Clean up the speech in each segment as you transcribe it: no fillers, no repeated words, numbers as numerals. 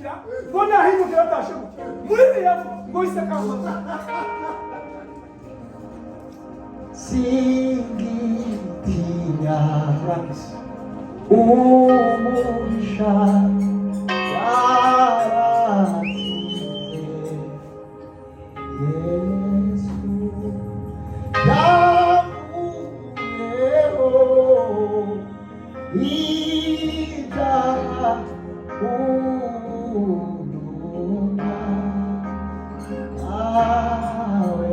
arakira ngo nahindukira atashoboye muri yavu ngo isakamba singitinya umugisha yarasize Yesu yavuyeho ibyaha uduma nawe.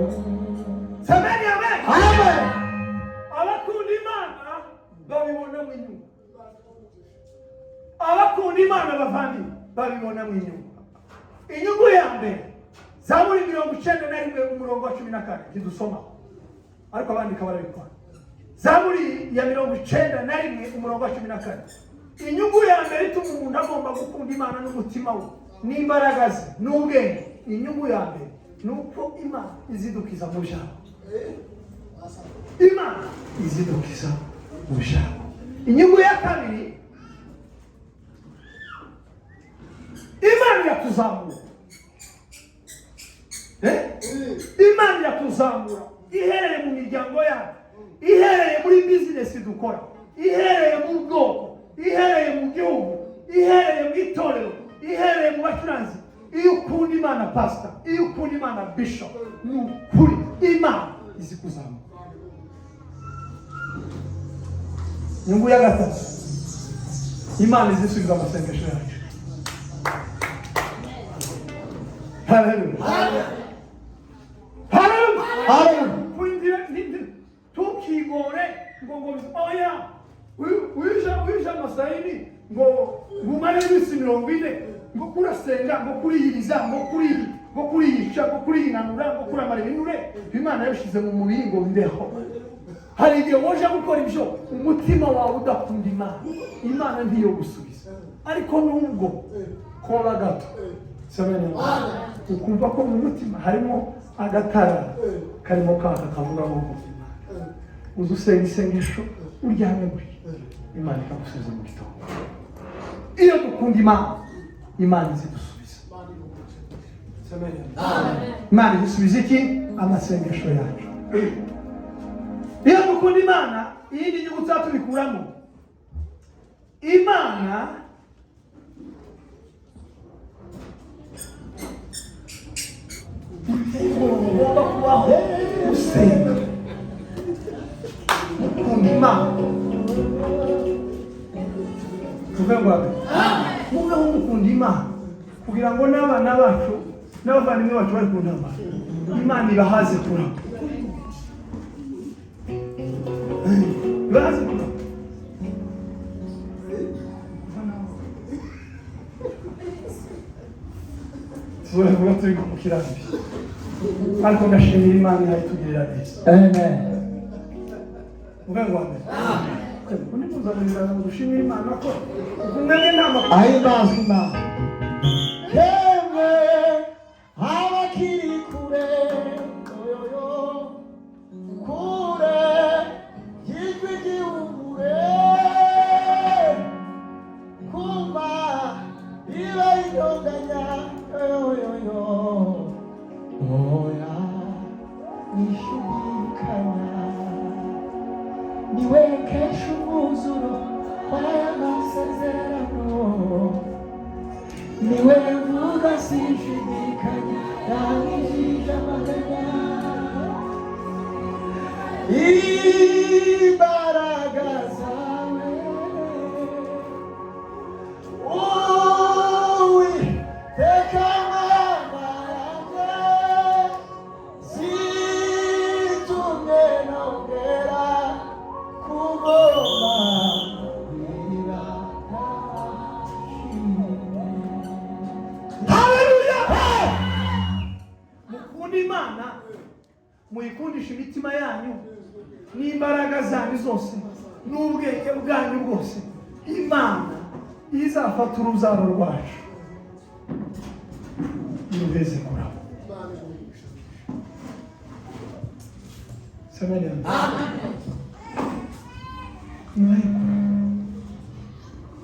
Semeni amen. Amen. Abakunda Imana babibona mu inyuma. Abakunda Imana bavandi babibona mu inyuma. Inyungu ya mbere Zaburi 91 umurongo wa 14 kidusoma. Ariko abandika barabikora. Zaburi ya 91 umurongo wa 14. Inyungu ya mbere ituma umuntu agomba gukunda Imana n'umutima we n'imbaraga ze n'ubwenge. Inyungu ya mbere nuko Imana izidukiza mu byaha. Imana izidukiza mu byaha. Inyungu ya kabiri Imana yatuzamura. Imana yatuzamura ihereye mu miryango yacu, ihereye muri business dukora, ihereye mu bwoko, ihereye mu gihugu, ihereye mu itorero, ihereye mu bacuranzi. Iyo ukunda Imana pastor, iyo ukunda Imana bishop, ni ukuri Imana izi kuzamura. Nyungu ya gatatu Imana izisubiza amasengesho yacu. Hallelujah. Hallelujah. Hallelujah. Tukigore ngo oya wisha masaini ngo ngumane n'isi 40 ngo kurasenga ngo kuriyiriza ngo kuriyica ngo kuriyinanura ngo kuramara ibinure Imana yashize mu mubiri ngo ndeho. Hari igihe woje gukora ibyo umutima wawe udakunda Imana, Imana ndiyo gusubiza. Ariko nubwo kora gato semene ukumva ko mu mutima harimo agatara karimo kaka kavuga ngo Imana uzusenga isengesho uryame guri Imana ikagusubiza mu gitondo. Iyo dukunda Imana, Imana izidusubiza. Semene Imana idusubiza iki? Amasengesho yacu. Iyo dukunda Imana, iyindi nyungu tubikuramo. Imana ugomba kubaho usenga. Ukunda Imana. Tuvuge ngo mubeho mukunda Imana kugira ngo n'abana bacu n'abavandimwe bacu bari kunda Imana ibahaze kuri. Ibahaze kuri. Tuvuge turi ku kirambi. Ariko ndashimira Imana yatugirira neza. Amen. Muvuge ngo amen. Kuni kuzanira gushimira Imana ko kumwe n'ama Ahimbaza Imana. Yemwe abakiri kure yoyo kure yijwi ry'ubure kumva iba idoganya yoyo oya nishubikanya niwe kesha umwuzuro w'aya masezerano niwe mvuga sinshidikanya yangishije amaganya imbaraga zawe Uwiteka Mana yanjye zitumye nongera kubona Imana muyikundisha imitima yanyu n'imbaraga zanyu zose n'ubwenge bwanyu bwose. Imana izafata uruzaro rwacu yubeze kurabo. Semeni amen. Amen.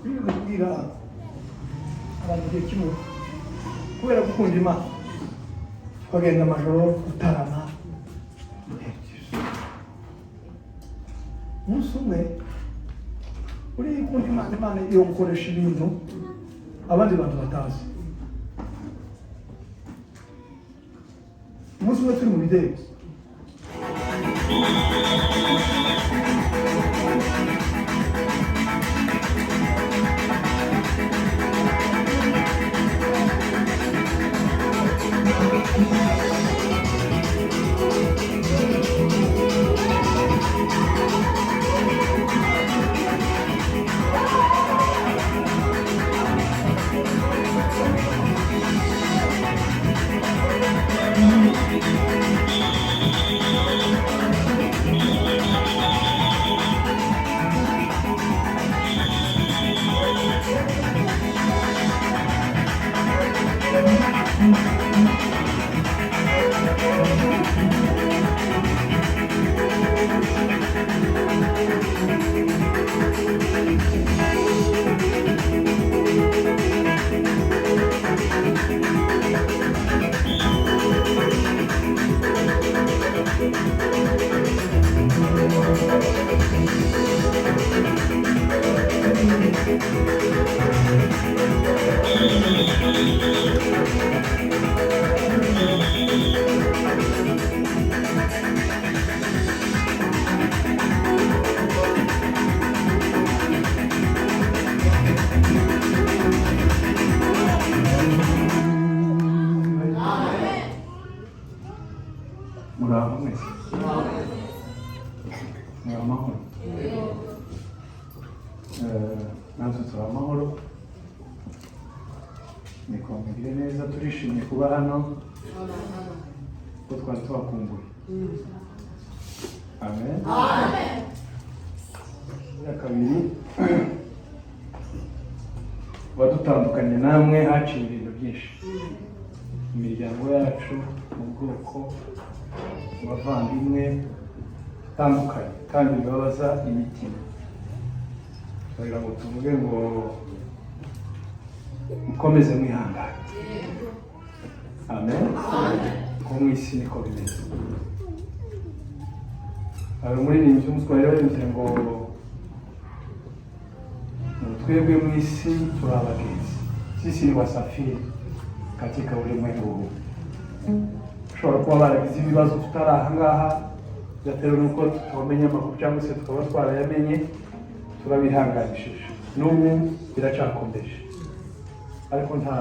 Bibwira abantu igihe kimwe kubera gukunda Imana tukagenda amajoro gutarama. Umunsi umwe uri gukunda Imana, Imana yo gukoresha ibintu abandi bantu batazi. Umunsi umwe turi mu bidego, muraho mwese, muraho amahoro. Natwe turi amahoro, nikomere neza, turishimye kuba hano ko twari tubakumbuye. Amen. Ya kabiri, wadutandukanye namwe haciye ibintu byinshi, imiryango yacu, mu bwoko, abavandimwe itandukanye kandi bibabaza imitima. Kugira ngo tuvuge ngo mukomeze mwihangane. Amen. Ko mu isi niko bimeze. Umuririmbyi w'umutware yaririmbye ngo twebwe mu isi turi abagenzi, sisi ni wasafiri katika ulimwengu huu. Ushobora kuba baragize ibibazo tutari aha ngaha, byatewe n'uko tutamenya amakuru cyangwa se tukaba twarayamenye, turabihanganishije. N'ubu biracyakomeje, ariko nta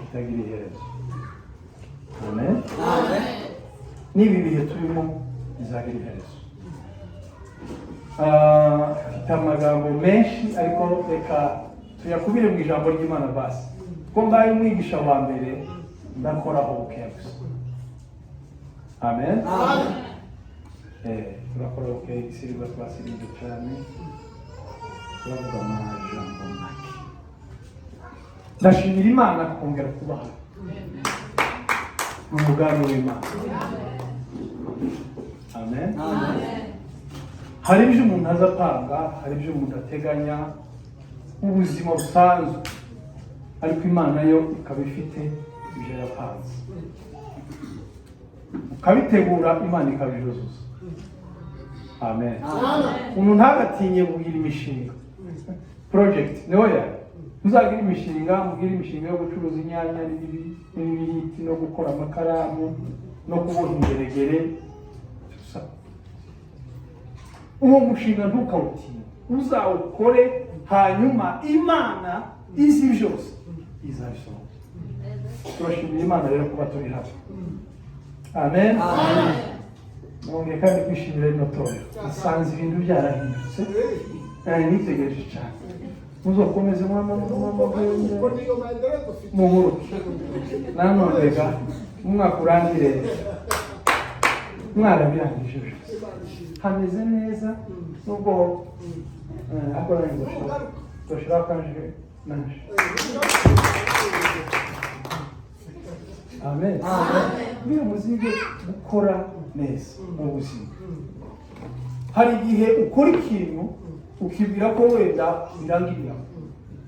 kitagira iherezo. Amen. N'ibi bihe turimo bizagira iherezo. Afite amagambo menshi, ariko reka tuyakubire mu ijambo ry'Imana basi. Ko mbaye umwigisha wa mbere, ndakoraho bukeya gusa. Amen. Turakora bukeya, igisirwa twasirinde cyane, turavuga amajambo make. Ndashimira Imana kongera kuba hano mu mugambi w'Imana. Amen. Hari ibyo umuntu azapanga, hari ibyo umuntu ateganya ubuzima busanzwe, ariko Imana yo ikaba ifite ibyo yapanze. Ukabitegura, Imana ikabijuzuza. Amen. Umuntu ntagatinye kugira imishinga, project niyo muzagira imishinga, mugira imishinga yo gucuruza inyanya n'ibiriti, no gukora amakaramu, no kuboha ingeregere. Uwo mushinga ntukawutinye, uzawukore, hanyuma Imana izi byose izabisohoza. Turashimira Imana rero kuba turi hano. Amen. Nongeye kandi kwishimira ino torero, usanze ibintu byarahindutse, nitegereje cyane. Muzokomeze muhuruke, nanonega umwaka urangire mwarabirangije byose, hameze neza. Nubwo akora ndoshira kanje nanje. Amen. Biyo muzige gukora neza mu buzima. Hari igihe ukora ikintu ukibwira ko wenda birangirira,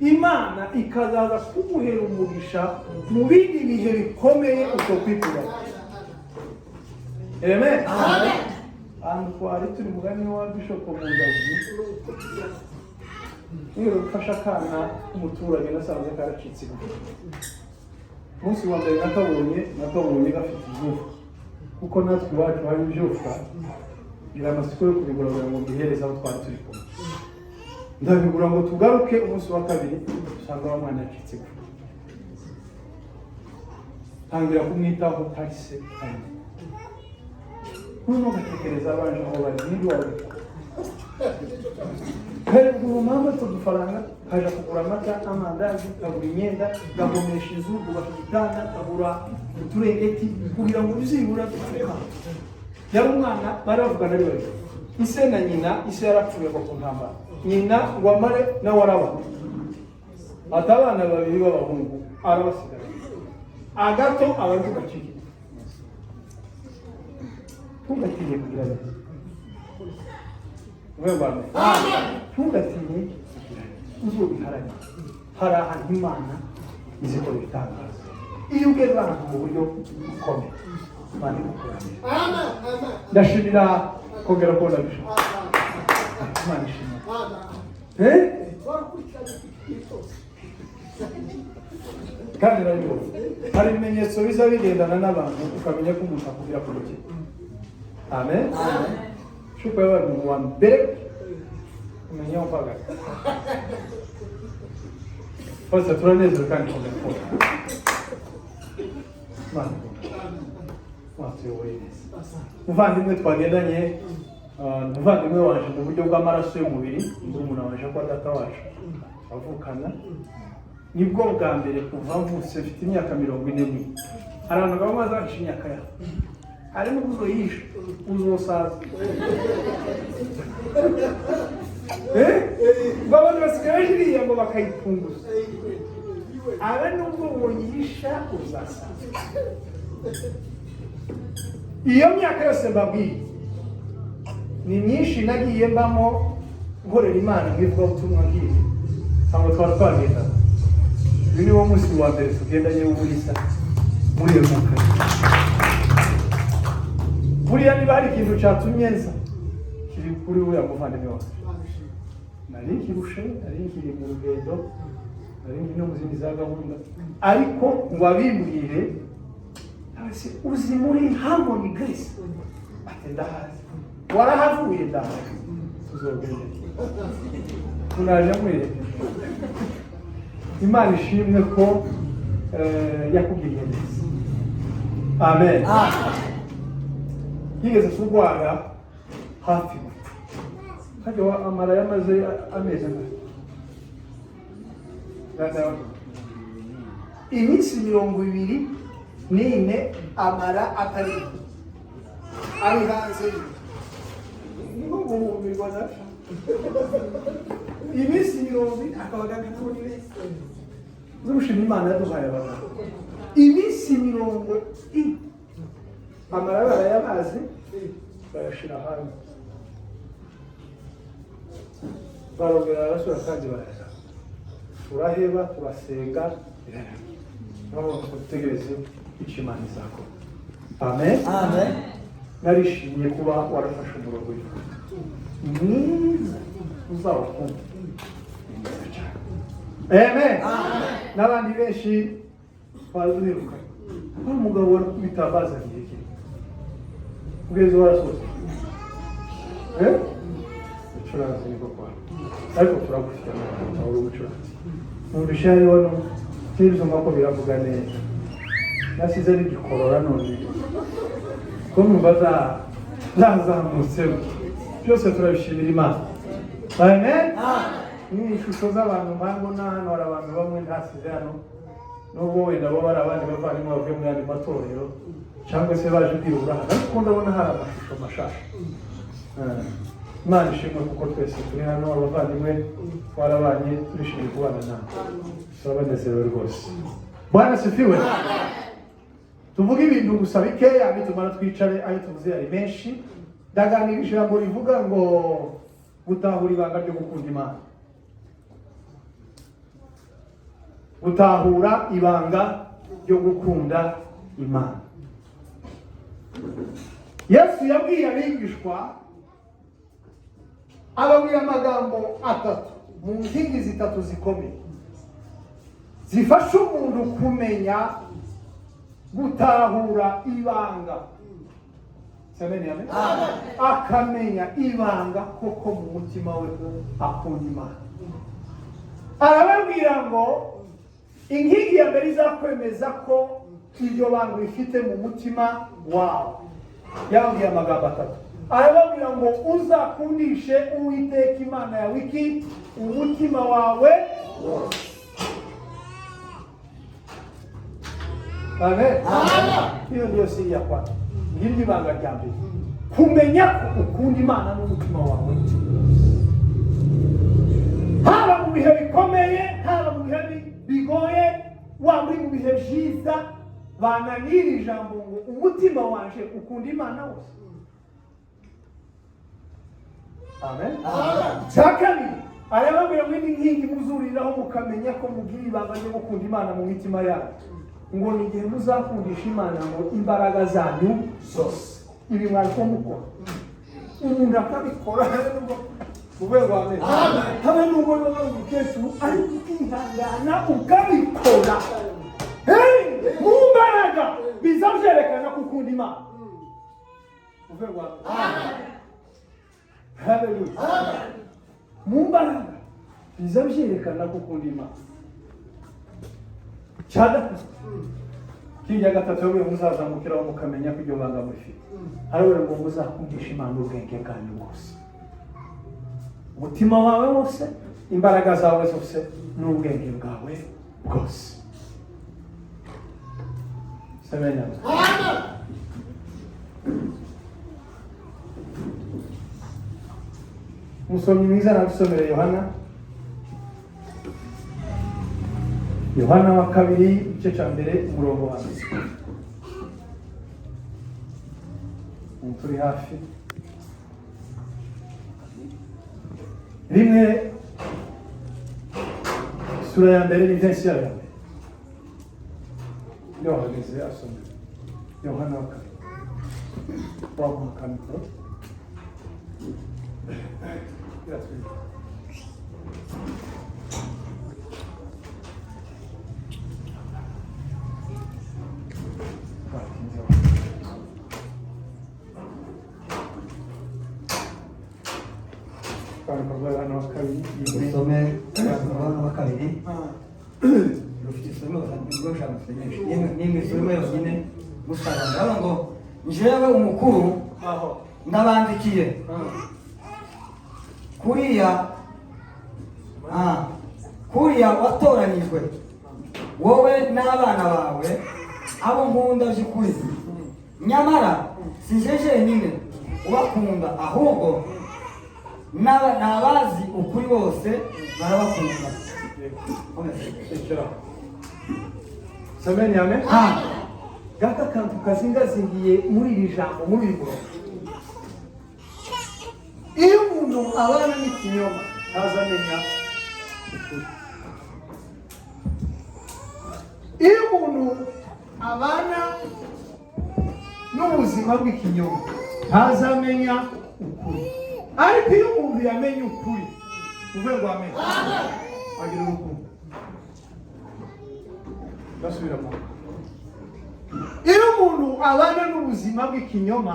imana ikazaza kuguhera umugisha mu bindi bihe bikomeye utokwikura. Amen. Ahantu twari turi mugani wa Bishop Mundazi, niyo gufasha akana umuturage nasanze karacitse. Munsi wa mbere nakabonye gafite izuba, kuko natwe iwacu hari ibyufa ngira amasiko yo kubigura ngo mbihereze aho twari turi kumwe. Ndabigura ngo tugaruke umunsi wa kabiri usanga wa mwana yacitse. Tangira kumwitaho tahise kandi gatekereza abanje aho bari n'ibyo kare mama tudufaranga kaja kugura amata, amandazi, kagura imyenda, gahomesha inzu, gubaka igitanda, kagura uturengeti kugira ngo bizibura dufuka. Yari umwana baravugana ari babiri, ise na nyina. Ise yarapfuye ku ntambara, nyina ngo amare nawe araba, ati abana babiri b'abahungu arabasigara agato abavuga ciki. Tugatinye kugira neza webane, tugatinye uzobiharanye. Hari ahantu Imana izikora ibitangaza iyo ugeze ahantu mu buryo bukomeye. Imana igukuranira. Ndashimira kongera kubona Bishop. Imana ishimira. Kandi rero hari ibimenyetso biza bigendana n'abantu ukamenya ko umuntu akubwira ku rugi. Amen. Shuko yawe mu wa mbere umenya umpaga. Pasa turanezero kandi kongera kubona. Imana muvandimwe twagendanye, muvandimwe waje mu buryo bw'amaraso y'umubiri, umuntu waje kwa data wacu avukana. Nibwo bwa mbere kuva mvutse mfite imyaka 40. Hari abantu bamaze bahisha imyaka yabo, harimo uzoyisha uzosaza. Babandi basigaye hiriya ngo bakayipunguza. Aba nubwo woyisha uzasaza. Iyo myaka yose mbabwiye ni myinshi nagiye mbamo nkorera Imana nk'ivuga ubutumwa bwiwe. Ntabwo twagenda. Uyu ni wo munsi wa mbere tugendanye w'uburisa muri iyo myaka. Buriya niba hari ikintu cyatumye nza kiri kuri uriya muvandimwe wacu. Nari nkirushe, nari nkiri mu rugendo, nari no mu zindi za gahunda, ariko ngo abimbwire uzi muri Harmony Grace ati ndahazi, warahavuye ndahazi, tuzogende tunaje mwere. Imana ishimwe ko yakubwiye neza. Amen. Yigeze kurwara hafi gupfa, hajya amara yamaze amezi iminsi 24 amara atari hanze. Iminsi 20 akabaganga kuri z'ubushimira Imana yaduhaye abana. Iminsi 40 amara barayabazi bayashira hanze, barongera arasura kandi baraza. Turaheba turasenga nabo tutegereze icyo Imana izakora. Amen. Amen. Narishimye kuba warafashe umurongo mwiza uzawukunda. Amen. N'abandi benshi baziruka umugabo bitabaza ngiye kugeza warasoze ucuranze niko kwa, ariko turagufite aho ucuranze mu bishari wano tirizo mako biravuga neza. Nasize ari gikorora none ko mbaza nazamutse byose turabishimira Imana. Amen. Ni ishusho z'abantu mpango n'ahantu hari abantu bamwe ntasize hano, n'ubwo wenda bo bari abandi bavandimwe bavuye mu yandi matorero cyangwa se baje kwirura hano, ariko ndabona hari amashusho mashasha. Imana ishimwe kuko twese turi hano abavandimwe twarabanye turishimye kubana nawe, turabanezerewe rwose. Bwana sifiwe. Tuvuga ibintu gusa bikeya bitumara twicare, ayo tuvuze ari menshi. Ndaganira ijambo rivuga ngo gutahura ibanga ryo gukunda Imana. gutahura ibanga ryo gukunda Imana. Yesu yabwiye abigishwa, ababwira amagambo atatu mu nkingi zitatu zikomeye zifasha umuntu kumenya gutahura ibanga. Amen. Akamenya ibanga koko mu mutima we akunda Imana. Arababwira ngo inkingi ya mbere izakwemeza ko iryo banga rifite mu mutima wawe. Yababwiye amagambo atatu. Arababwira ngo uzakundishe Uwiteka Imana yawe iki? Umutima wawe wose. Amen. Hiyo ndio siri ya kwanza. Ngiri banga rya mbere. Kumenya ko ukunda Imana n'umutima wawe. Haba mu bihe bikomeye, haba mu bihe bigoye, waba uri mu bihe byiza, bananira ijambo ngo umutima wanje ukunda Imana wose. Amen. Sakani arababwira ngo inkingi muzuriraho mukamenya ko mugira ibanga ryo gukunda Imana mu mitima yanyu. Ngo ni igihe muzakundisha Imana ngo imbaraga zanyu zose. Ibi mwariko mukora. Umuntu akabikora mube wa Amen. Habe n'ubwo n'umukecuru ari kwihangana ukabikora. Mu mbaraga bizavyerekana ko ukunda Imana. Mube wa Amen. Hallelujah. Mu mbaraga bizavyerekana ko ukunda Imana. Chada kijya gatatu yo muzazamukiraho mukamenya ko iryo banga mufite. Arabura ngo muzakundisha Imana ubwenge bwanyu bwose, umutima wawe wose, imbaraga zawe zose n'ubwenge bwawe bwose. Semenya. Musomyi mwiza arasomera Yohana wa kabiri igice cya mbere umurongo wa mbere. Turi hafi. Rimwe sura ya mbere ni verse ya mbere. Yohana asomera Yohana wa kabiri. Wa kabiri. Usome Yohana wa kabiri. Rufite isomo rwosha musenyesha. Nimwe isomo yonyine musaranga ngo njyewe umukuru ndabandikiye. Kuriya watoranijwe wowe n'abana bawe abo nkunda by'ukuri. Nyamara si jeje nyine ubakunda, ahubwo n'abazi ukuri bose barabakunda. Semenya Amen. Gaka kantu kazingazingiye muri iri jambo muri iri murongo. Iyo umuntu abana n'ikinyoma ntazamenya ukuri. Iyo umuntu abana n'ubuzima bw'ikinyoma ntazamenya ukuri. Ariko iyo umuntu yamenye ukuri, uvuye ngo Amen, agira urukundo. Basubiramo. Iyo umuntu abana n'ubuzima bw'ikinyoma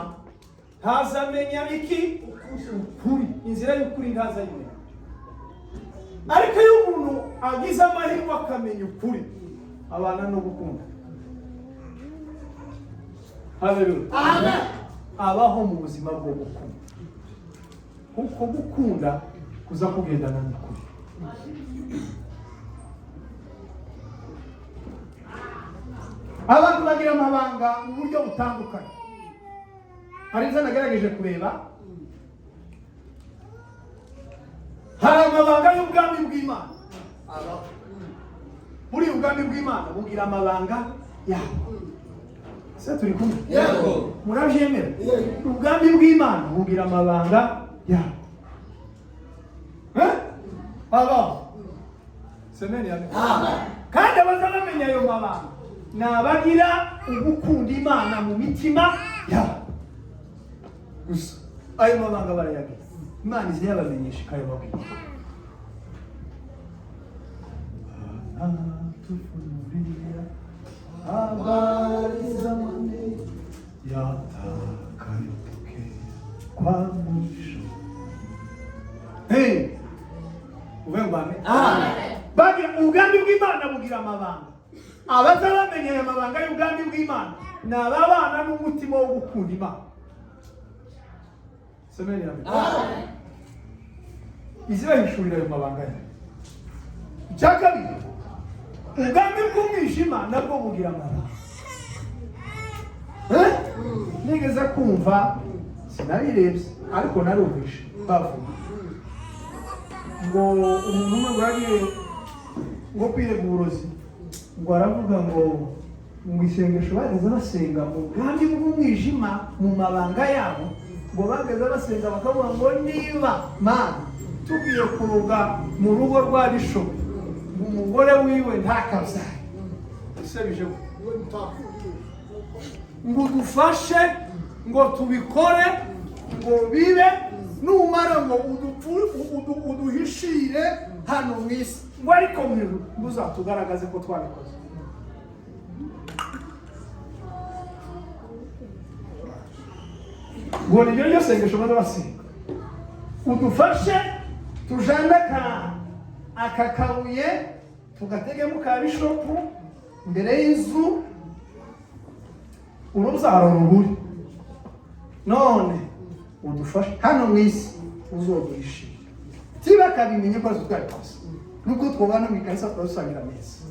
ntazamenya iki? Ukuri. Inzira y'ukuri ntazayimenya. Ariko iyo umuntu agize amahirwe akamenya ukuri, abana no gukunda. Hallelujah. Amen. Abaho mu buzima bwo gukunda. Kuko gukunda kuza kugendana n'ukuri. Abantu bagira amabanga mu buryo butandukanye. Hari ibyo nagerageje kureba. Hari amabanga y'ubwami bw'Imana. Muri ubwami bw'Imana bugira amabanga yabo. Se turi kumwe? Yego. Murabyemera? Ubwami bw'Imana bugira amabanga yabo. Aba. Semeni Amen. kandi abazabamenya ayo mabanga ni abagira ugukunda Imana mu mitima yabo gusa. Ayo mabanga barayagira, Imana izi yabamenyesha ikayababwira. Tufunurira habari za mane yatakayotokea kwa mwisho. Hey, ubengwame bagira ubwami bw'Imana bugira amabanga. Abazabamenya ayo mabanga y'ubwami bw'Imana ni ababana n'umutima wo gukunda Imana. Semeni amen. Izibahishurira ayo mabanga ye. Icya kabiri, ubwami bw'umwijima nabwo bugira amabanga. Nigeze kumva, sinabirebye ariko narumvishe bavuga ngo umuntu umwe bwagiye ngo kwirega uburozi, ngo aravuga ngo mu isengesho bageze basenga mu bwami bw'umwijima mu mabanga yabo, ngo bageze basenga bakavuga ngo niba Mana tugiye kuruga mu rugo rwa Bishop umugore wiwe ntakabyare, isebije ngo dufashe ngo tubikore ngo bibe, numara ngo uduhishire hano mu isi, ngo ariko mwiru muzatugaragaze ko twabikoze. ngo nibyo ryo sengesho maze basenga, udufashe tujane aka kabuye tugategemo ka Bishop mbere y'inzu urubyaro ruburi, none udufashe hano mu isi uzoduhishira. Tibakabimenye ko twabikoze, nuko twobana mu ikanisa twasangira neza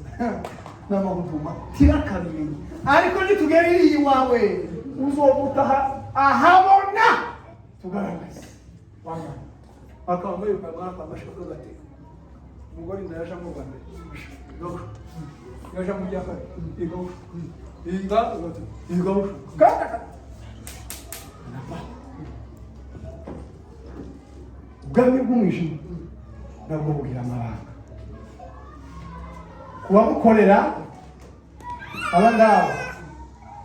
n'amahuduma, tibakabimenye. Ariko nitugera iri iwawe uzobutaha ahabona tugaragaze wanga akambaye ukamara kwamashaka gateka umugore ndaje mu Rwanda yaje mu cyaka igo kaka ubwami bw'umwijima nabwo bugira amabanga. Kubamukorera aba ngabo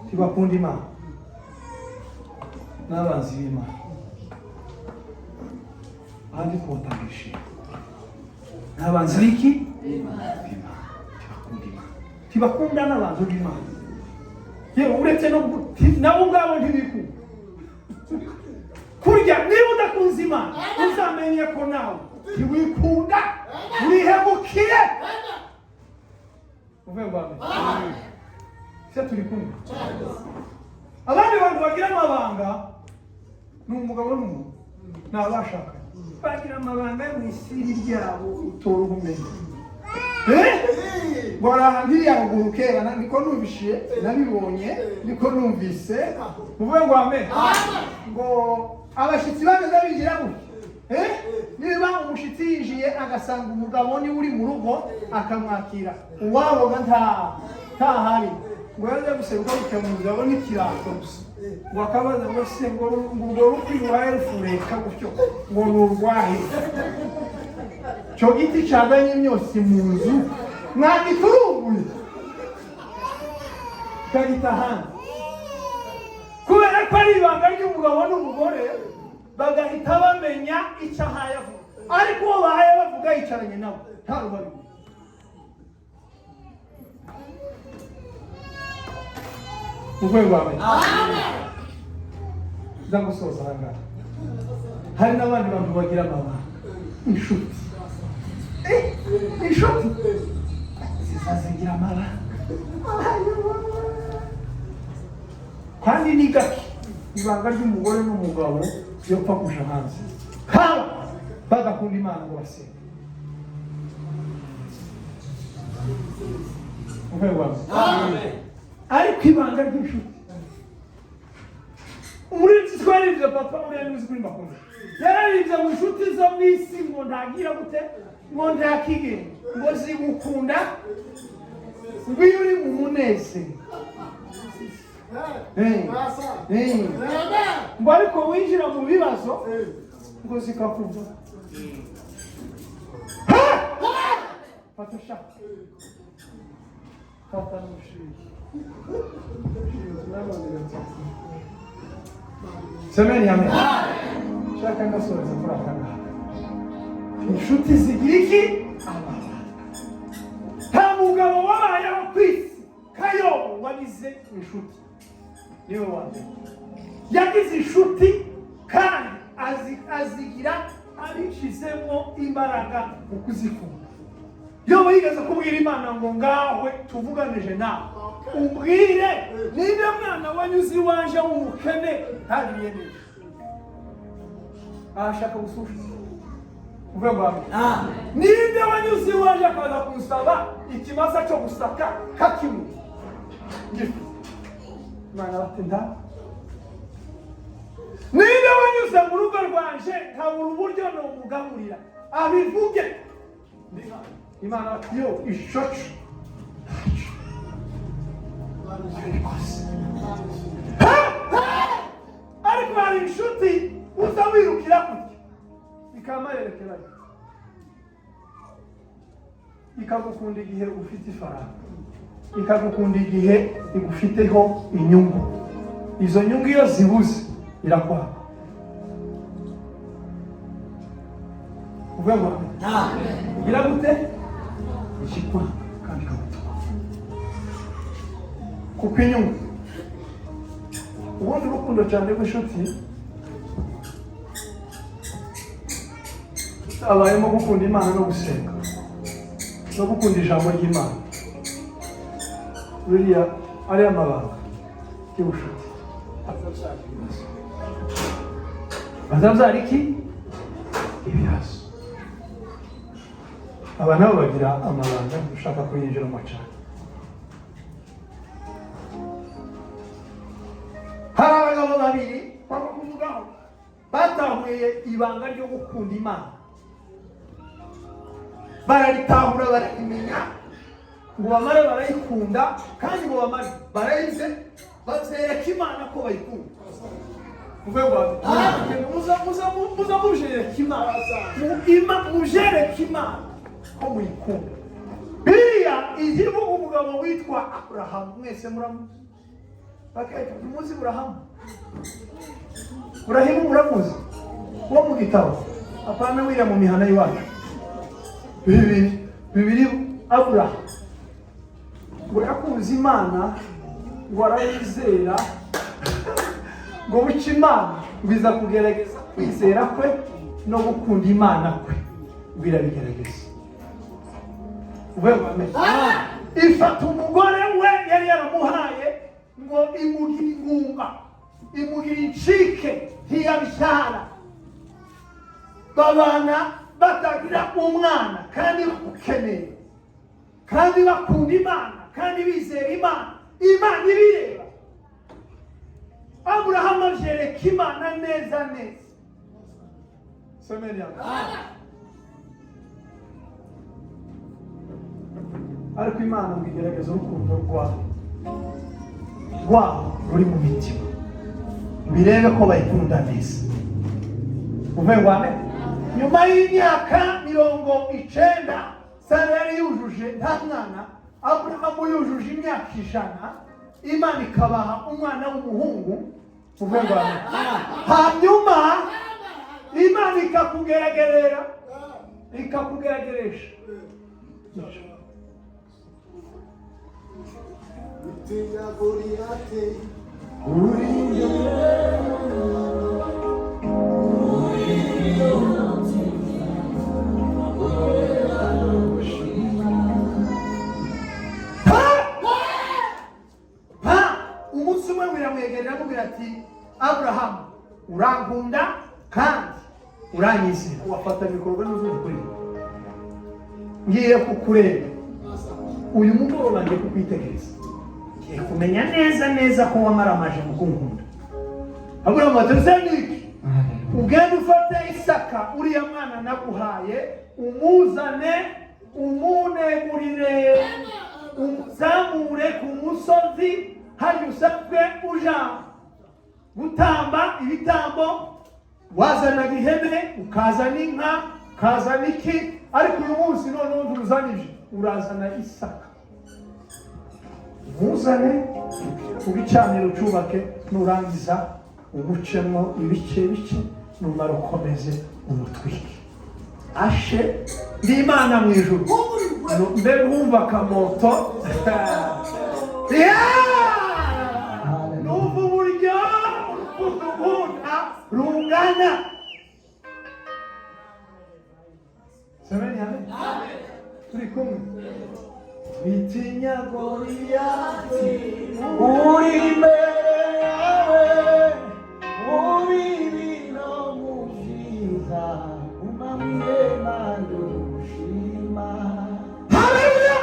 ntibakunda Imana n'abanzi b'Imana, abandi kubatangisha n'abanzi b'iki Imana, ntibakunda n'abanzi b'Imana. Yewe uretse no nabo ubwabo ntibikunda. Kurya niba udakunze Imana uzamenye ko nawe ntiwikunda, urihemukiye. Uvuga ngo amen. Se turi kumwe. Abandi bantu bagira amabanga ni umugabo n'umuntu n'abashakanye, bagira amabanga yo mu isiri ryabo utora ubumenyi. Ngo arahantu yaruguru kera niko numvishe nabibonye niko numvise. Uvuga ngo amen. Ngo abashitsi bameze bigira gutya, niba umushitsi yinjiye agasanga umugabo ni uri mu rugo akamwakira, uwabo ntahari, ngo yaje guseruka gukemuza abone ikirato gusa, ngo akabaza ngo se ngo rukwiwa elfureka gutyo ngo nurwahe cyo giti cyaganye imyotsi mu nzu mwagiturunguye kagitahana, kubera ko ari ibanga ry'umugabo n'umugore bagahita bamenya icyo ahaye avuga. Ariko uwo bahaye bavuga yicaranye nabo nta rubabi. Uvuye wawe ndagusoza hangana. Hari n'abandi bantu bagira amabanga, inshuti zizazigira amabanga kandi ni gake ibanga ry'umugore n'umugabo yo pfa kuja hanze haba bagakunda Imana ngo basenge. Uvuye wawe ariko ibanga ry'inshuti umurinzi twaribye papa uriya kuri makunze yararibye mu nshuti zo mu isi ngo ntagira gute ngo ntakige ngo zigukunda ngo iyo uri mu munezero ngo ariko winjira mu bibazo ngo zikakuva fata shaka fata n'umushinga semeni amen shaka ndasoza kuri aka ngaka inshuti zigira iki nta mugabo wabayeho ku isi kayobo wagize inshuti niwe wa mbere yagize inshuti kandi azigira abishizemo imbaraga mu kuzikunda yoba yigeze kubwira imana ngo ngawe tuvuganije nawe umbwire ninde mwana wanyuze iwanje w'umukene ntagiriye neza ashaka gususha uvuye ngo ninde wanyuze iwanje akaza kumusaba ikimasa cyo gusaka kakimwe imana bati nda ninde wanyuze mu rugo rwanje nkabura uburyo nomugaburira abivuge imana bati yo ishoco ariko hari inshuti uza wirukira gutya ikama yerekerayo ikagukunda igihe ufite ifaranga ikagukunda igihe igufiteho inyungu izo nyungu iyo zibuze irakwanga uvuga ngo ugira gute ikikwanga kandi ikagutuma kuko inyungu ubundi urukundo cyane rw'inshuti abayemo gukunda imana no gusenga no gukunda ijambo ry'imana buriya ariya mabanga y'ubushuti bazabyara iki ibibazo aba nabo bagira amabanga ushaka kuyinjiramo cyane hari abagabo babiri baba kuvugaho batahuye ibanga ryo gukunda imana bararitahura bararimenya ngo bamare barayikunda kandi ngo bamare barayize bazereka imana ko bayikunda muza mujereka imana mujereka imana ko muyikunda biriya igihugu umugabo witwa Aburahamu mwese muramuzi bakahita tumuzi Burahimu muramuzi wo mu gitabo apana wira mu mihana y'iwacu bibiri Aburahamu ngo yakunze imana ngo arayizera ngo buca imana biza kugerageza kwizera kwe no gukunda imana kwe birabigerageza ifata umugore we yari yaramuhaye ngo imugira ingumba imugira incike ntiyabyara babana batagira umwana kandi bamukeneye kandi bakunda imana kandi bizera imana ibireba Aburahamu abyereka imana neza someni yawe ariko imana ngo igerageza urukundo rwabo ruri mu mitima birebe ko bayikunda neza uvuye ngo amen nyuma y'imyaka 90 Sara yari yujuje nta mwana Aburahamu yujuje imyaka 100 imana ikabaha umwana w'umuhungu uvuye ngo amen hanyuma imana ikakugerageresha umunsi umwe biramwegerera amubwira ati Aburahamu urankunda kandi uranyizera wafata ibikorwa n'uzundi kuri ngiye kukureba uyu mugoroba ngiye kukwitegereza ngiye kumenya neza ko wamaramaje mu kunkunda Aburahamu ati ugende ufate Isaka uriya mwana naguhaye umuzane umunegurire umuzamure ku musozi hari usabwe uja gutamba ibitambo wazanaga ihene ukazana inka ukazana iki ariko uyu munsi noneho ntuzanije urazana Isaka muzane ku gicaniro cyubake, nurangiza umucemo ibice bice, numara ukomeze umutwike. Ashe n'Imana mu ijuru. Mbega wumva akamoto numva uburyo urukundo rungana. Semeni amen. Turi kumwe. Witinya Goliyati uri imbere yawe, ubibi no mu byiza umamye mandushima. Haleluya!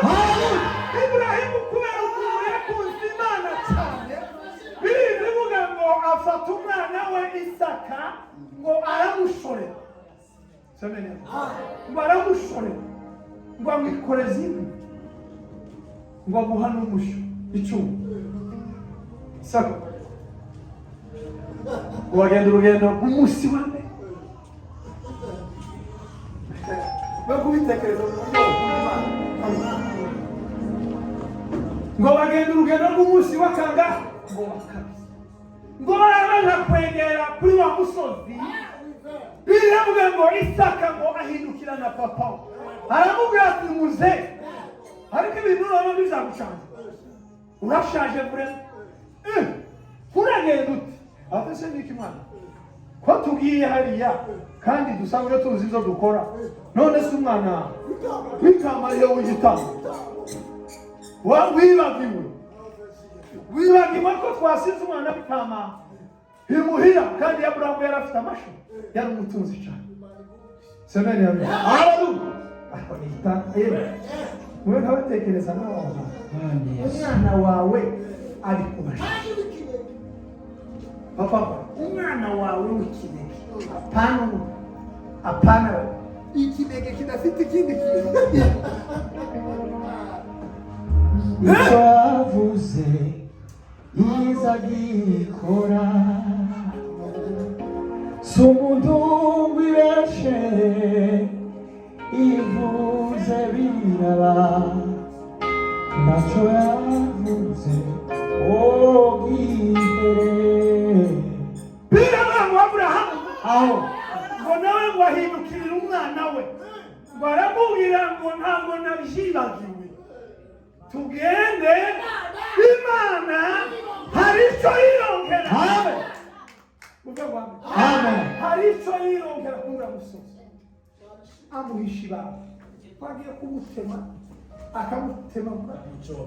Ibrahimu kubera ukuntu yakunze Imana cyane, bivuga ngo afata umwana we Isaka ngo aramushorera. Semeni amen. Ngo aramushorera, ngo amwikoreze inkwi, ngo amuha n'umushyo icyuma. Saka wagenda urugendo rw'umunsi wa mbere, bakubitekereza mu buryo bw'Imana. Ngo bagenda urugendo rw'umunsi wa kangahe? Ngo wa kabiri. Ngo barabanza kwegera kuri wa musozi, biravuga ngo Isaka ngo ahindukira na papa aramubwira ati muzehe, ariko ibintu urabona bizagucanga, urashaje vure, uragenda ute? Ati niki mwana, ko tugiye hariya kandi dusanzwe tuzi ibyo dukora, none se umwana wikamariye w'igitabo wibagiwe ko twasize umwana w'intama imuhira, kandi Aburahamu yari afite amasho, yari umutunzi cyane. Semeni amen. Haleluya. Mwe nkabatekereza n'abantu, umwana wawe ari kubasha. Papa, umwana wawe w'ikinege, apana ikinege kidafite ikindi kintu. Yavuze izagikora, sumundu wibeshe ivuze biraba, ntacyo yavuze ogihera. Biraba ngo Aburahamu aho ngo nawe ngo ahindukirira umwana we, ngo aramubwira ngo ntabwo nabyibagiwe, tugende, Imana hari icyo yirongera. Amen. Amen. Hari icyo yirongera kuri uriya musozi. Amuhisha ibanga, bagiye kumutema, akamutemagura,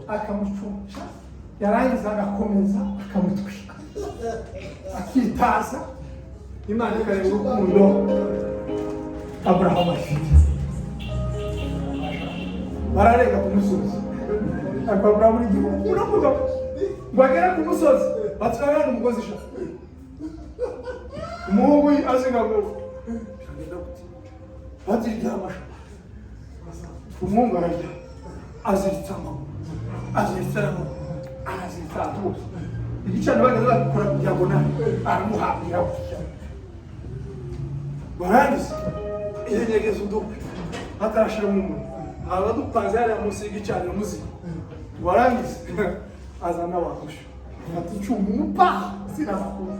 akamucuca, yarangiza agakomeza akamutwika, akitaza. Imana ikareba urukundo Aburahamu afite. Bararenga ku musozi, ariko Aburahamu n'igihugu uravuga ngo agera ku musozi, baturabana umugozi ijana. Umuhungu azinga ngo batirya amasha, umuhungu arajya aziritsa amaguru, aziritsa amaguru, aziritsa hose. Igicana bagaze bakora kugira ngo nawe aramuhambira gutya. Barangiza iyenyegeza udukwe atarashira mu muriro, abadupanze hariya munsi y'igicaniro muzima. Barangiza azana wakusha ati icyuma umupa sinamakuru.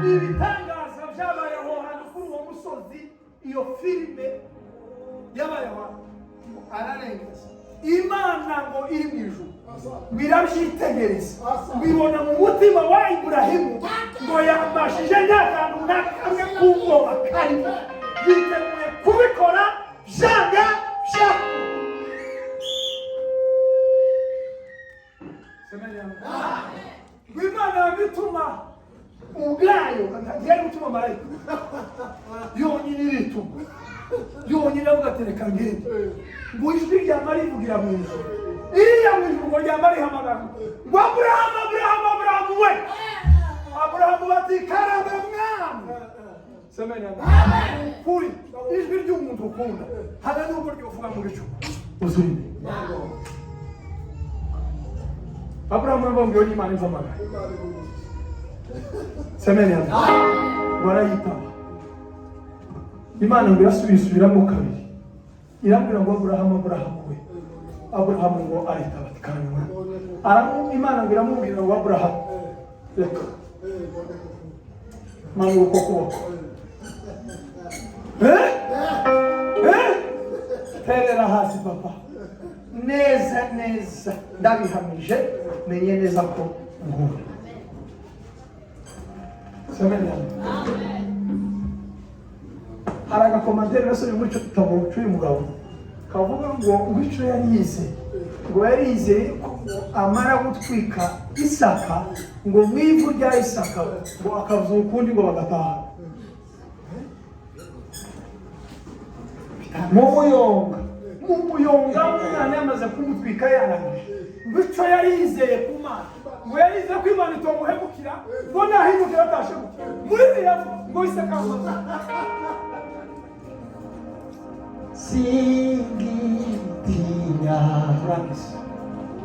Ibitangaza byabayeho hano kuri uwo musozi, iyo filime yabayeho ararengeza. Imana ngo iri mu ijuru birabyitegereza, bibona mu mutima wa Iburahimu ngo yambashije n'akantu n'akamwe k'ubwoba karimo, yiteguye kubikora byanga byakora. Imana yabituma ubwayo, ntiyari gutuma marayika, yonyine irituma, yonyine avuga ati reka ngende, ngo ijwi ryama rivugira mu ijuru, iriya mu ijuru ngo ryama rihamagara ngo Aburahamu, Aburahamu, Aburahamu we. Aburahamu bati karame mwami. Semenya kuri ijwi ry'umuntu ukunda, habe n'ubwo ryovuga mu bicu, uzuri Abrahamu yabongeyeho n'Imana izamagara semeni yawe warayitaba Imana ngo irasubiramo kabiri irambwira ngo Aburahamu we Aburahamu ngo aritaba tikanywa Imana ngo iramubwira ngo Aburahamu reka manu uko kuboko terera hasi papa neza ndabihamije menye neza ko nkunda semeni yawe hari agakomantere nasomye muri icyo gitabo cy'uyu mugabo kavuga ngo icyo yarize ngo yarize amara gutwika Isaka ngo mu ivu rya Isaka ngo akavuza ukundi ngo bagataha mu muyonga umwana yamaze kumutwika yarangije ngo icyo yarizeye ku Mana ngo yarize ko Imana itomuhemukira ngo nahindukira atashe muri biriya ngo Isaka Singitinya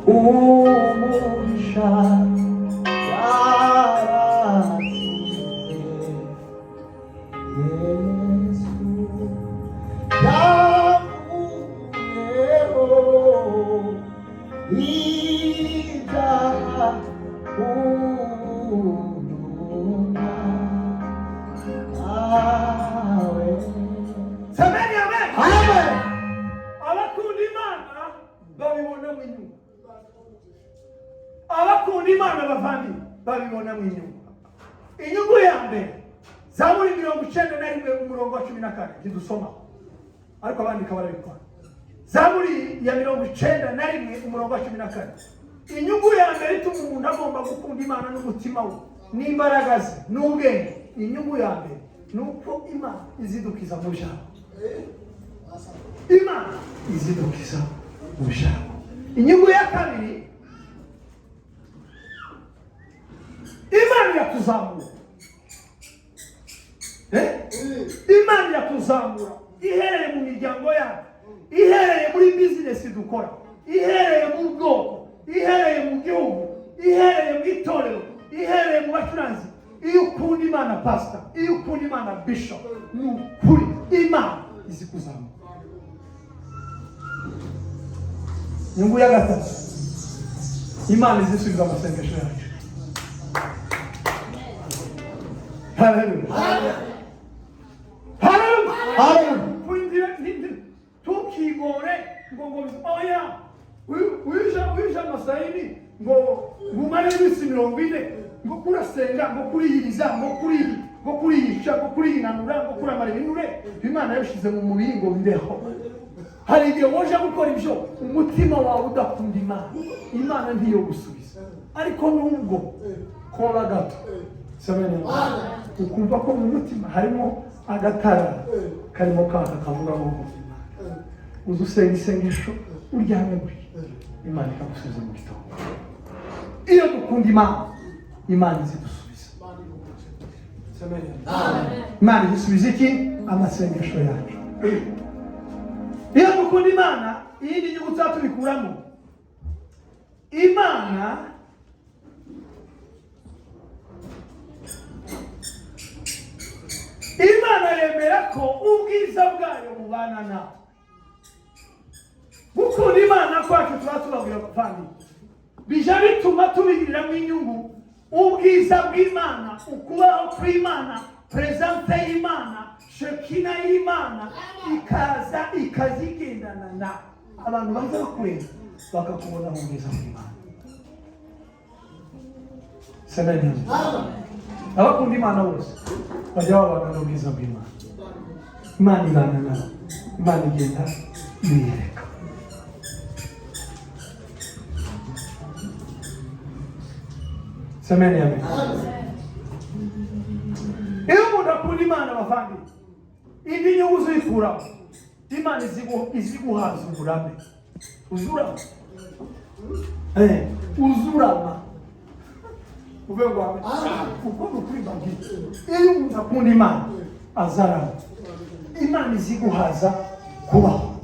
umugisha yarasize Yesu yavuyeho ibyaha unyuma awe semeni amen amen abakunda Imana babibona mu inyungu abakunda Imana bavandi babibona mu inyungu inyungu ya mbere Zaburi 91 umurongo wa 14 kidusoma ariko abandika barabikora Zaburi ya 91 umurongo wa 14 inyungu ya mbere ituma umuntu agomba gukunda Imana n'umutima we n'imbaraga ze n'ubwenge inyungu ya mbere nuko Imana izidukiza mu byaha Imana izidukiza mu byaha inyungu ya kabiri Imana yatuzamura Imana yatuzamura ihereye mu miryango yacu ihereye muri business dukora ihereye mu bwoko ihereye mu gihugu ihereye mu itorero ihereye mu bacuranzi iyo ukunda Imana pastor iyo ukunda Imana bishop ni ukuri Imana izi kuzamura inyungu ya gatatu Imana izisubiza amasengesho yacu haleluya tukigore ngo oya wisha amasaini ngo ngumane n'isi 40 ngo kurasenga ngo kuriyiriza ngo kuriyisha ngo kuriyinanura ngo kuramara ibinure Imana yabishize mu mubiri ngo bibeho hari igihe woje gukora ibyo umutima wawe udakunda Imana ntiyo gusubiza ariko nubwo kola gato semene ukumva ko mu mutima harimo agatara karimo kaka kavuga ngo uzusenga isengesho uryame guri Imana ikagusubiza mu gitondo iyo dukunda Imana izidusubiza semene Imana izisubiza iki amasengesho yacu iyo dukunda Imana iyindi nyungu tubikuramo Imana yemera ko ubwiza bwayo bubana nawe gukunda Imana kwacu tubatubabwira kandi bija bituma tubigiriramo inyungu ubwiza bw'Imana ukubaho kw'Imana presence y'Imana shekina y'Imana ikaza ikazigendana na abantu baza kureba bakakubona mu bwiza bw'Imana semeni abakunda Imana bose bajya babana n'ubwiza bw'Imana Imana ibana nabo Imana igenda ibiyereka semeni amen iyo umuntu akunda Imana bavandi indi nyungu zikuraho Imana iziguhaza uburame uzurama ubego wawe uko ukuri bagi iyo umuntu akunda Imana azarama Imana iziguhaza kubaho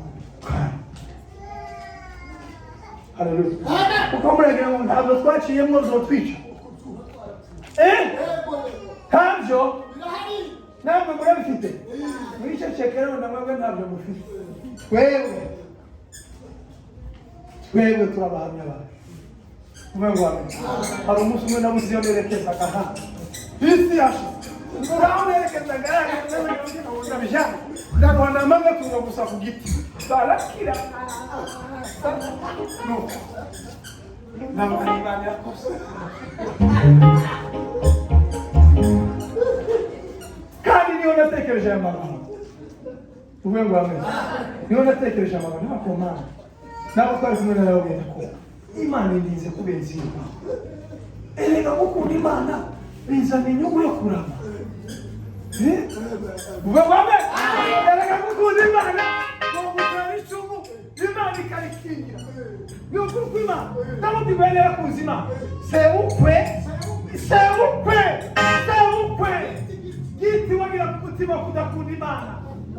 haleluya kuko muragira ngo ntabwo twaciyemo zo twica ntabyo ntabwo murabifite mwiceceke rero namwe ntabyo mufite twebwe turabahamya bacu umwe hari umunsi umwe nabuze iyo nerekezaga hano isi yashize uraho nerekezaga ndabijyana ndabona amaze kuza gusa ku giti barakira ntabwo nibana yakoze kandi niyo natekereje aya magambo umwe niyo natekereje amagambo ntakomana ntabwo twari kumwe nawe wenda ko Imana indinze kubera izinga erega gukunda Imana bizana inyungu yo kurama ubabame erega gukunda Imana gukora icumu Imana ikarikingira y'ukuri Imana ntabwo ibenera kuzima sebukwe giti wagira ku mutima kudakunda Imana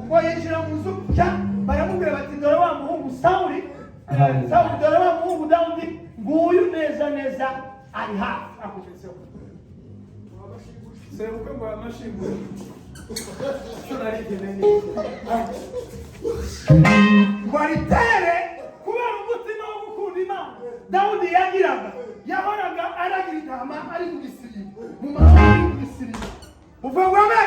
ngo yinjira mu nzu nshya baramubwira bati dore wa muhungu Sawuli dore wa muhungu Dawudi nguyu neza ari hafi akugezeho sebukwe ngo amashimwe cyo narigeneye ngo aritere kubera umutima wo gukunda Imana Dawudi yagiraga yahoraga aragira intama ari mu gisirimu mu mahanga ari mu gisirimu uvangwame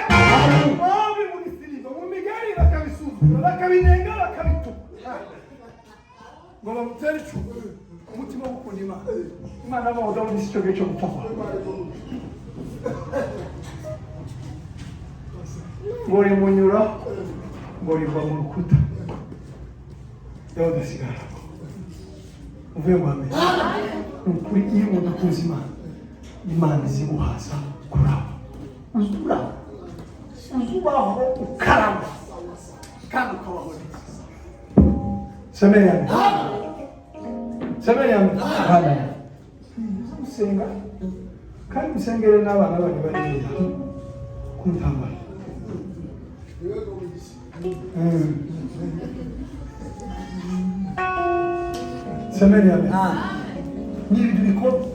aho mu gisirimu mu migari bakabisuzuma bakabinenga bakabituka ngo bamutere icumu umutima wo gukunda Imana abaho Dawudi si cyo gihe cyo gupfa ngo rimunyura ngo riva mu rukuta Dawudi asigara uvuye ngo amenye ni ukuri iyo umuntu akunze Imana izi guhaza kuraba uzubaho ukaraba kandi ukabaho neza semeni amen usenga kandi usengere n'abana banyu bariya kuntambara semeni amen n'ibintu bikomeye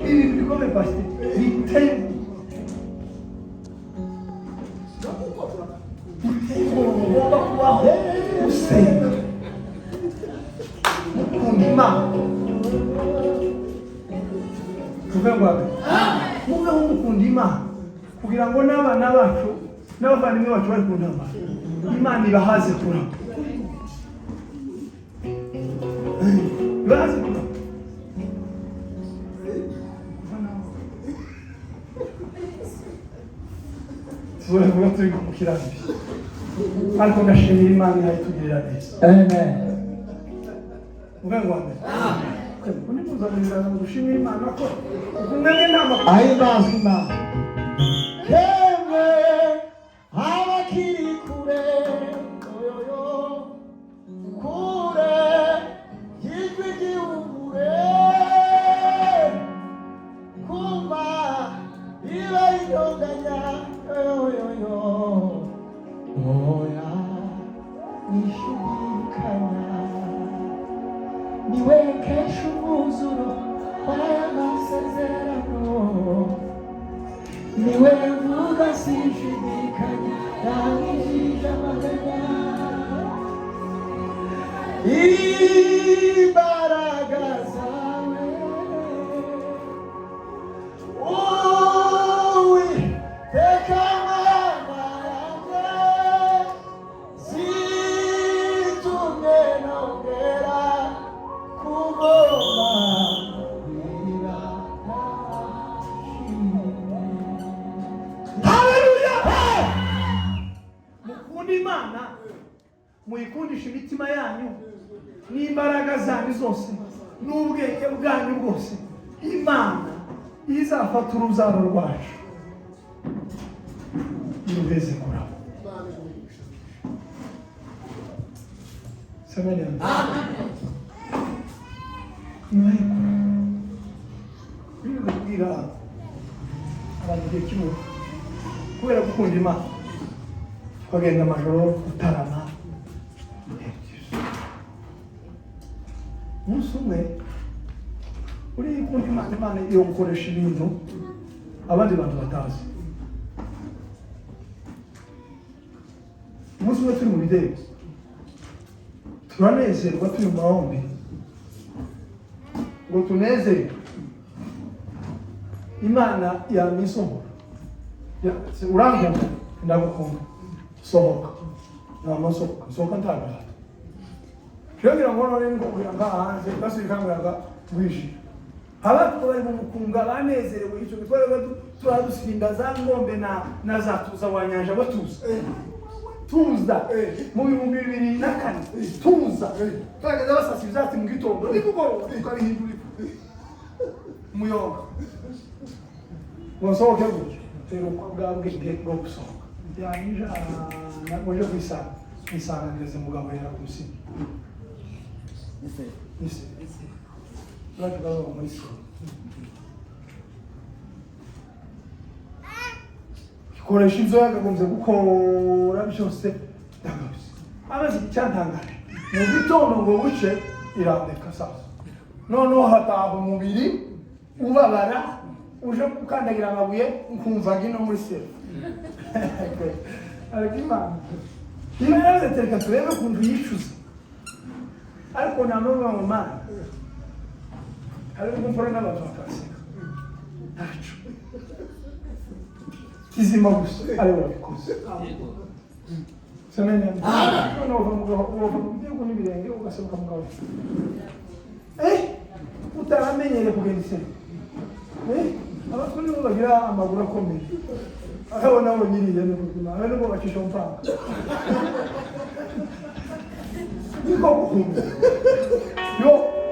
ibintu bikomeye pasiteri biteye ugomba kubaho usenga ukunda Imana tuvuge ngo mubeho mukunda Imana kugira ngo n'abana bacu n'abavandimwe bacu bari ku ntambara Imana ibahaze kurama ibahaze kurama tuzore kuba turi kukiranira ariko ngashimira Imana ihayitugirira neza Amen. uvuge ngo amen undi kuzanira ngo dushimire Imana ko umwe ntabwo ahimbaza Imana yewe abakiri kure kure y'ijwi ry'ubure kumva iba intonganya oya nishidikanya niwe kesha umwuzuro w'aya masezerano niwe mvuga sinshidikanya yangishije amaganya imbaraga zawe Uwiteka Mana yanjye zitumye nongera kugoma haleluya mukunda Imana muyikundisha imitima yanyu n'imbaraga zanyu zose n'ubwenge bwanyu bwose Imana izafata urubyaro rwacu irugeze kurabo semeni biri kubwira abantu igihe kimwe kubera gukunda Imana twagenda amajoro gutarama umunsi umwe uri kumva Imana yo gukoresha ibintu abandi bantu batazi. Umunsi umwe turi mu bidego turanezerwa turi mu mahombi ngo tunezerwe. Imana yamisohora uranguka ndagukunda sohoka namasohoka sohoka ndagahato kugira ngo none ngo uyanga hanze basubikangiraga wishi abantu bari mu mukunga banezerewe icyo gitwara turadusinda za ngombe na za tuza wanyanja batuza tuza mu 2004 tuza twageza basasi bizati mu gitondo nikugoro tukabihindura muyonga wasohoke gutyo rero bwabwe bwo gusohoka yanija nagoje kwisanga ngeze mugabo yera kusi ise bakaba muri so koresha inzoga gakomze gukora byose ndagabise amazi cyantangaje mu gitondo ngo buce irandeka sasa noneho hataha umubiri ubabara uje gukandagira amabuye nkumva gino muri sero ariko Imana yazatereka turebe kuntu yicuza ariko nanone mu Mana ariko gufora n'abantu bakaseka ntacu kizima gusa ari wabikoze semenya no uvuga n'ibirenge ugasebuka mugabo utaramenyere kugenda isero abakundi bo bagira amaguru akomeye aho nabo nyiriye no kuguma aho no bacisha mpanga niko kuhumba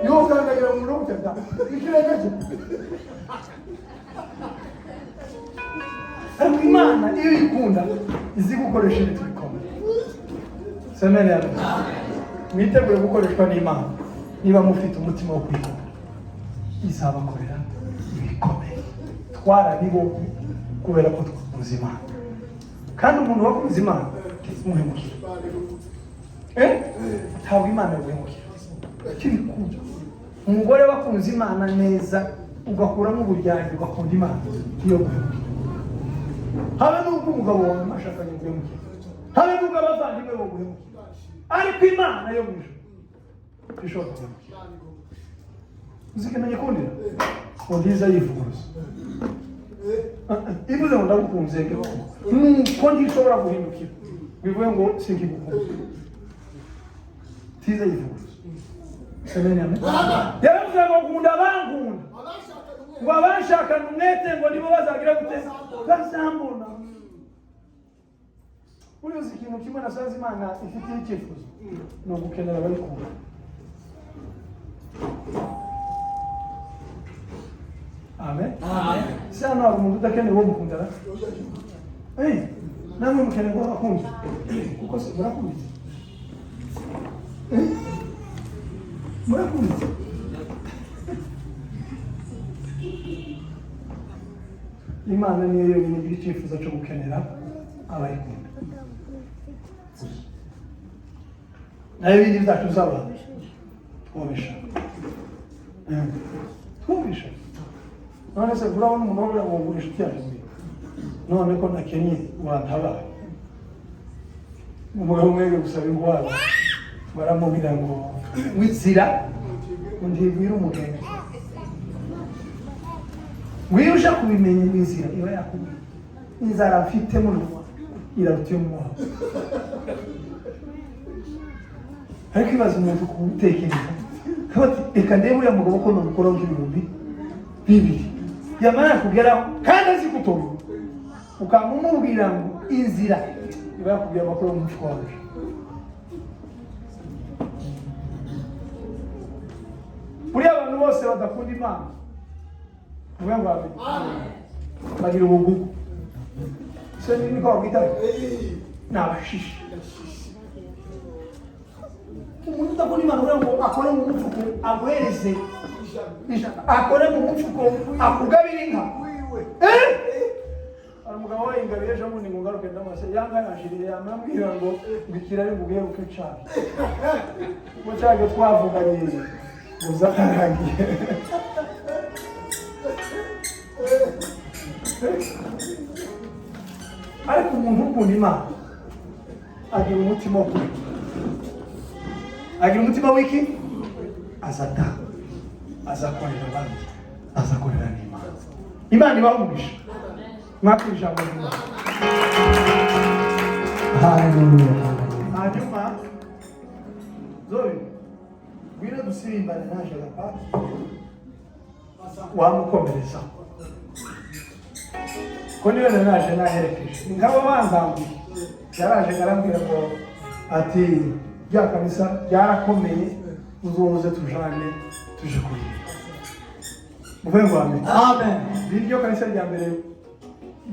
yo kandagira mu rubuta da ikirenge ariko Imana iyo ikunda izi gukoresha ibintu bikomeye semenya mwiteguye gukoreshwa n'Imana niba mufite umutima wo kwikunda izabakorera ibikomeye twarabibonye kubera ko twakunze Imana kandi umuntu wakunze Imana muhemukira ntabwo Imana yaguhemukira kibikunda umugore wakunze Imana neza ugakuramo uburyarya ugakunda Imana iyo guhemukira habe n'ubwo umugabo wawe mwashakanye guhemukira habe n'ubwo abavandimwe bo guhemukira ariko Imana yo mu ijuru ishobora guhemukira uzikeneye kundira ngo ndiza yivuguruza ivuze ngo ndagukunze nuko ndishobora guhindukira bivuye ngo sinkigukunze tiza yivuguruza semenya yaravuze ngo nkunda bankunda ngo abashakana umwete ngo nibo bazagira gute bazambona uriyo ikintu kimwe nasanze Imana ifitiye icyifuzo ni ugukenera abayikunda amen sana umuntu udakeneye uwo mukundana namwe mukeneye ngo akunze kuko se murakunze murakunze Imana niyo yonyine igira icyifuzo cyo gukenera abayikunda nayo ibindi byacu bizaba twumvisha none se urabona umuntu wabura ngo ngurisha icyaje none ko nakenye wantabaye umugabo umwege gusaba ingwara baramubwira ngo wizira ntibwira umugeni wiyo ushaka kubimenya inzira iba yakubwira inzara afite mu ruwa irarutiye mu wawe ariko ibaza umuntu kuwutekereza kabati reka ndebe uriya mugabo ko namukuraho nk'ibihumbi 2 yamara kugeraho kandi azi gutora ukamumubwira ngo inzira iba yakubwira amakuru y'umufuka wawe buriya abantu bose badakunda Imana uvuga ngo bagira ubugugu se niko wabwitaye n'abashishi umuntu udakunda Imana uvuga ngo akore mu mufuko aguhereze akore mu mufuko akugabira inka umugabo we ingabire ejo bundi ngo ngaruke ndamase yanga yashiriye yamambwira ngo bikira ari buguheruke cyane ngo cyage twavuganye uzakarangiye ariko umuntu ukunda Imana agira umutima wo kure, agira umutima w'iki? Azatanga, azakorera abandi, azakorera n'Imana. Imana ibahumurisha mwakira ijambo ry'Imana. Hanyuma Zoe ngwino dusirimbane naje agapaki wamukomereza ko niwe naje naherekeje ni nk'abo banzambuye yaraje arambwira ngo ati rya kanisa ryarakomeye uzoze tujane tuje kuririmba muvuye ngo amen. Amen. Iryo kanisa rya mbere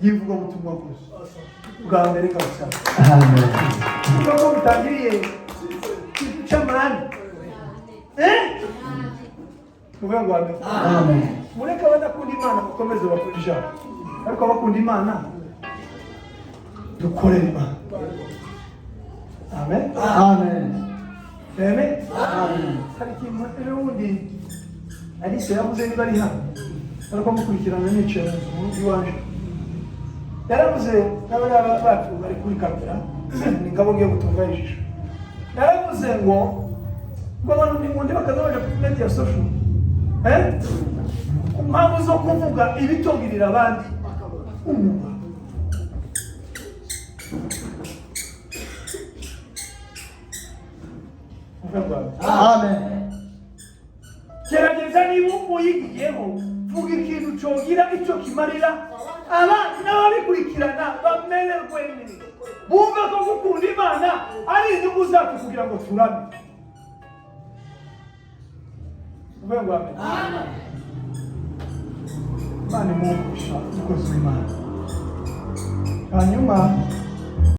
ry'ivuga ubutumwa gusa bwa mbere kabisa. Amen. Kuko bitangiriye cyamani muvuye ngo amen. Amen. Mureka badakunda Imana mukomeze bakunda ijambo, ariko abakunda Imana dukorere Imana. Amen. Amen. Amen. Amen. Hari ikintu ejo bundi Alice yavuze niba ari hano ariko mukurikirana nicaye mu rugo iwanje, yaravuze n'abana bacu bari kuri kamera ni ngabo ngiye gutunga ijisho, yaravuze ngo abantu n'impunzi bakaza baje kuri net ya social ku mpamvu zo kuvuga ibitongirira abandi umwuga. Amen. Gerageza niba uyigiyeho vuga ikintu cogira icyo kimarira abandi n'ababikurikirana bamererwe neza, bumve ko gukunda Imana ari inyungu zacu kugira ngo turame. Uvuye ngo amen. Imana imwumvisha umukozi w'Imana. Hanyuma